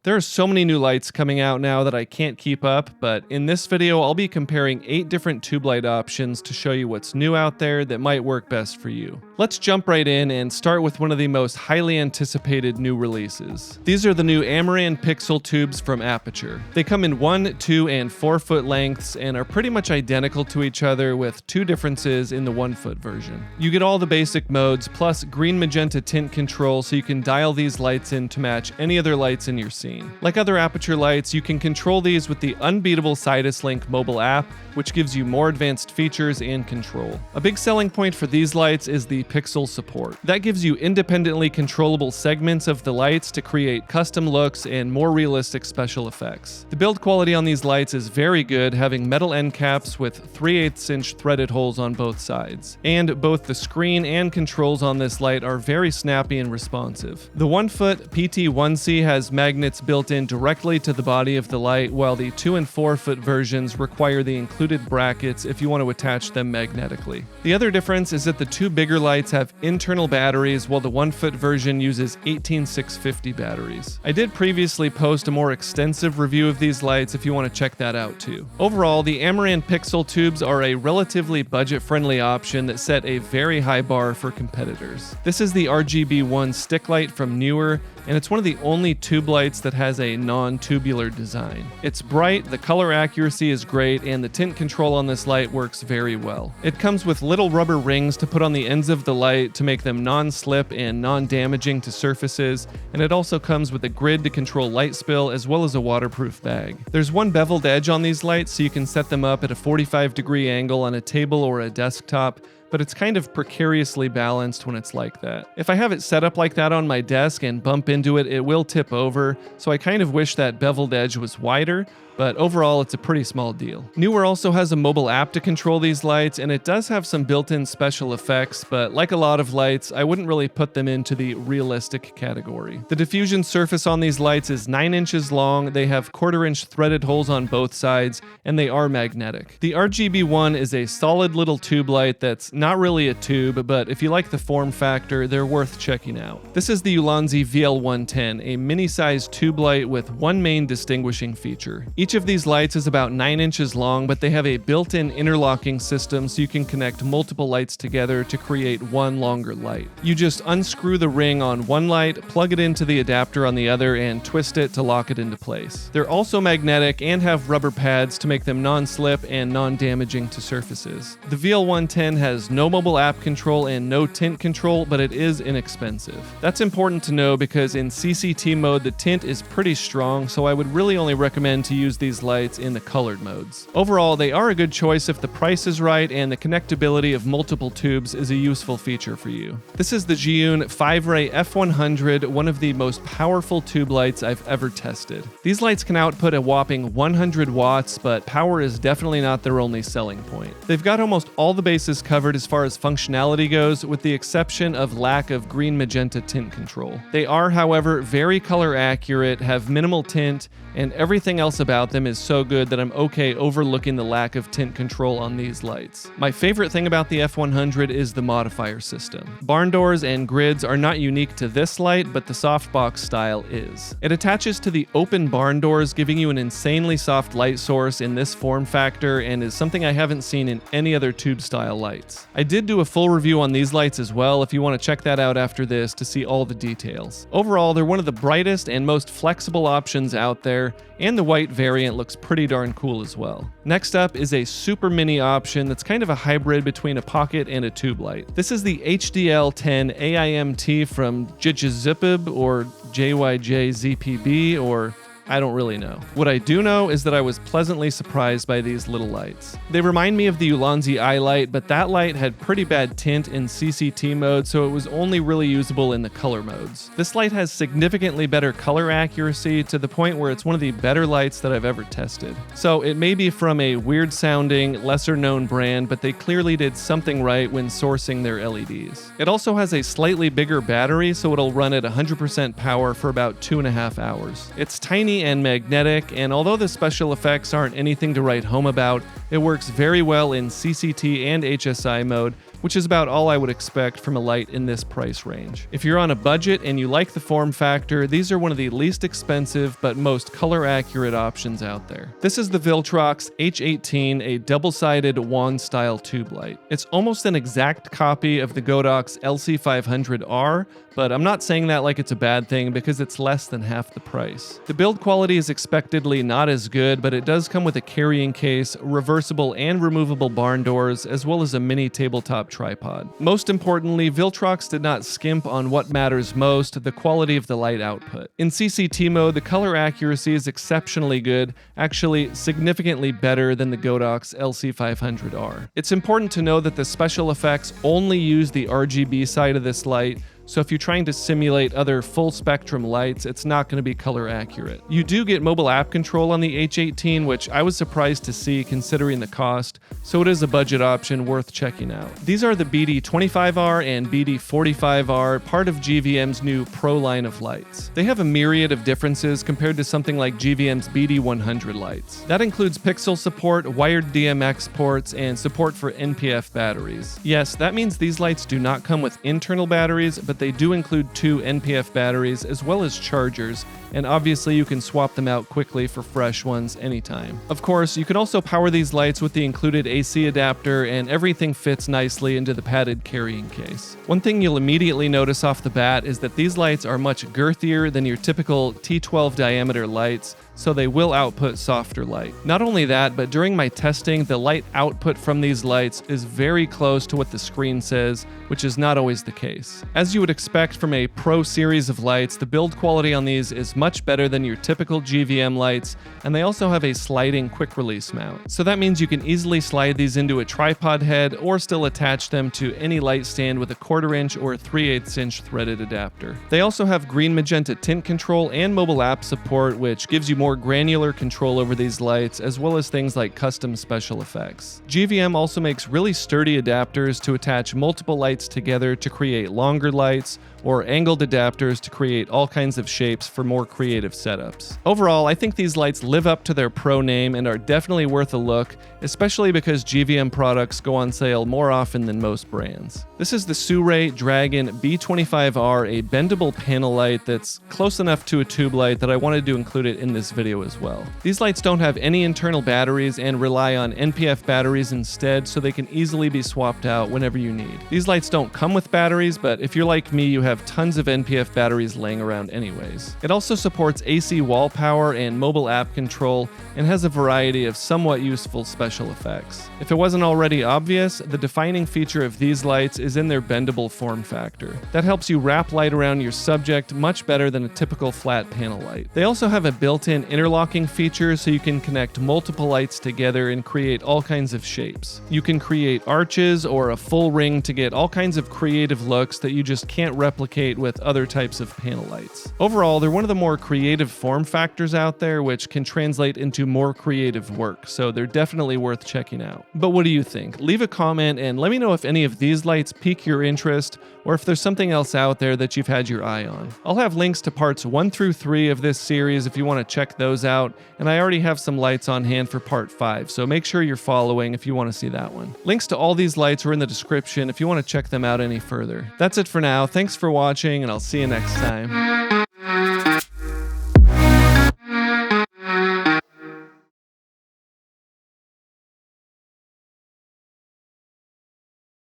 There are so many new lights coming out now that I can't keep up, but in this video I'll be comparing 8 different tube light options to show you what's new out there that might work best for you. Let's jump right in and start with one of the most highly anticipated new releases. These are the new Amaran pixel tubes from Aputure. They come in 1, 2, and 4 foot lengths and are pretty much identical to each other with 2 differences in the 1 foot version. You get all the basic modes plus green magenta tint control so you can dial these lights in to match any other lights in your scene. Like other Aputure lights, you can control these with the unbeatable Sidus Link mobile app, which gives you more advanced features and control. A big selling point for these lights is the pixel support. That gives you independently controllable segments of the lights to create custom looks and more realistic special effects. The build quality on these lights is very good, having metal end caps with 3/8 inch threaded holes on both sides. And both the screen and controls on this light are very snappy and responsive. The 1 foot PT1C has magnets built in directly to the body of the light, while the 2 and 4 foot versions require the included brackets if you want to attach them magnetically. The other difference is that the 2 bigger lights have internal batteries, while the 1 foot version uses 18650 batteries. I did previously post a more extensive review of these lights if you want to check that out too. Overall, the Amaran pixel tubes are a relatively budget-friendly option that set a very high bar for competitors. This is the RGB1 stick light from Neewer, and it's one of the only tube lights that has a non-tubular design. It's bright, the color accuracy is great, and the tint control on this light works very well. It comes with little rubber rings to put on the ends of the light to make them non-slip and non-damaging to surfaces, and it also comes with a grid to control light spill as well as a waterproof bag. There's one beveled edge on these lights so you can set them up at a 45-degree angle on a table or a desktop, but it's kind of precariously balanced when it's like that. If I have it set up like that on my desk and bump into it, it will tip over, so I kind of wish that beveled edge was wider, but overall it's a pretty small deal. Neewer also has a mobile app to control these lights, and it does have some built-in special effects, but like a lot of lights, I wouldn't really put them into the realistic category. The diffusion surface on these lights is 9 inches long, they have 1/4 inch threaded holes on both sides, and they are magnetic. The RGB1 is a solid little tube light that's not really a tube, but if you like the form factor, they're worth checking out. This is the Ulanzi VL110, a mini-sized tube light with one main distinguishing feature. Each of these lights is about 9 inches long, but they have a built-in interlocking system so you can connect multiple lights together to create one longer light. You just unscrew the ring on one light, plug it into the adapter on the other, and twist it to lock it into place. They're also magnetic and have rubber pads to make them non-slip and non-damaging to surfaces. The VL110 has no mobile app control and no tint control, but it is inexpensive. That's important to know because in CCT mode the tint is pretty strong, so I would really only recommend to use these lights in the colored modes. Overall, they are a good choice if the price is right and the connectability of multiple tubes is a useful feature for you. This is the Zhiyun FIVERAY F100, one of the most powerful tube lights I've ever tested. These lights can output a whopping 100 watts, but power is definitely not their only selling point. They've got almost all the bases covered as far as functionality goes, with the exception of lack of green magenta tint control. They are, however, very color accurate, have minimal tint, and everything else about them is so good that I'm okay overlooking the lack of tint control on these lights. My favorite thing about the F100 is the modifier system. Barn doors and grids are not unique to this light, but the softbox style is. It attaches to the open barn doors, giving you an insanely soft light source in this form factor, and is something I haven't seen in any other tube style lights. I did do a full review on these lights as well if you want to check that out after this to see all the details. Overall, they're one of the brightest and most flexible options out there, and the white variant looks pretty darn cool as well. Next up is a super mini option that's kind of a hybrid between a pocket and a tube light. This is the HDL10 AIMT from JYJZPB or JYJZPB, or I don't really know. What I do know is that I was pleasantly surprised by these little lights. They remind me of the Ulanzi eye light, but that light had pretty bad tint in CCT mode, so it was only really usable in the color modes. This light has significantly better color accuracy to the point where it's one of the better lights that I've ever tested. So it may be from a weird sounding, lesser known brand, but they clearly did something right when sourcing their LEDs. It also has a slightly bigger battery, so it'll run at 100% power for about 2.5 hours. It's tiny and magnetic, and although the special effects aren't anything to write home about, it works very well in CCT and HSI mode, which is about all I would expect from a light in this price range. If you're on a budget and you like the form factor, these are one of the least expensive but most color accurate options out there. This is the Viltrox H18, a double-sided wand-style tube light. It's almost an exact copy of the Godox LC500R, but I'm not saying that like it's a bad thing because it's less than half the price. The build quality is expectedly not as good, but it does come with a carrying case, reversible and removable barn doors, as well as a mini tabletop tripod. Most importantly, Viltrox did not skimp on what matters most, the quality of the light output. In CCT mode, the color accuracy is exceptionally good, actually significantly better than the Godox LC500R. It's important to know that the special effects only use the RGB side of this light, so if you're trying to simulate other full spectrum lights, it's not going to be color accurate. You do get mobile app control on the H18, which I was surprised to see considering the cost, so it is a budget option worth checking out. These are the BD25R and BD45R, part of GVM's new Pro line of lights. They have a myriad of differences compared to something like GVM's BD100 lights. That includes pixel support, wired DMX ports, and support for NPF batteries. Yes, that means these lights do not come with internal batteries, but they do include 2 NPF batteries as well as chargers, and obviously you can swap them out quickly for fresh ones anytime. Of course, you can also power these lights with the included AC adapter, and everything fits nicely into the padded carrying case. One thing you'll immediately notice off the bat is that these lights are much girthier than your typical T12 diameter lights, so they will output softer light. Not only that, but during my testing, the light output from these lights is very close to what the screen says, which is not always the case. As you would expect from a Pro series of lights, the build quality on these is much better than your typical GVM lights, and they also have a sliding quick release mount. So that means you can easily slide these into a tripod head or still attach them to any light stand with a 1/4 inch or 3/8 inch threaded adapter. They also have green magenta tint control and mobile app support, which gives you more granular control over these lights, as well as things like custom special effects. GVM also makes really sturdy adapters to attach multiple lights together to create longer lights, or angled adapters to create all kinds of shapes for more creative setups. Overall, I think these lights live up to their Pro name and are definitely worth a look, especially because GVM products go on sale more often than most brands. This is the Sirui Dragon B25R, a bendable panel light that's close enough to a tube light that I wanted to include it in this video as well. These lights don't have any internal batteries and rely on NPF batteries instead, so they can easily be swapped out whenever you need. These lights don't come with batteries, but if you're like me, you have tons of NPF batteries laying around anyways. It also supports AC wall power and mobile app control, and has a variety of somewhat useful special effects. If it wasn't already obvious, the defining feature of these lights is in their bendable form factor. That helps you wrap light around your subject much better than a typical flat panel light. They also have a built-in interlocking feature, so you can connect multiple lights together and create all kinds of shapes. You can create arches or a full ring to get all kinds of creative looks that you just can't replicate with other types of panel lights. Overall, they're one of the more creative form factors out there, which can translate into more creative work, so they're definitely worth checking out. But what do you think? Leave a comment and let me know if any of these lights pique your interest, or if there's something else out there that you've had your eye on. I'll have links to parts 1 through 3 of this series if you want to check those out, and I already have some lights on hand for part 5, so make sure you're following if you want to see that one. Links to all these lights are in the description if you want to check them out any further. That's it for now. Thanks for watching, and I'll see you next time.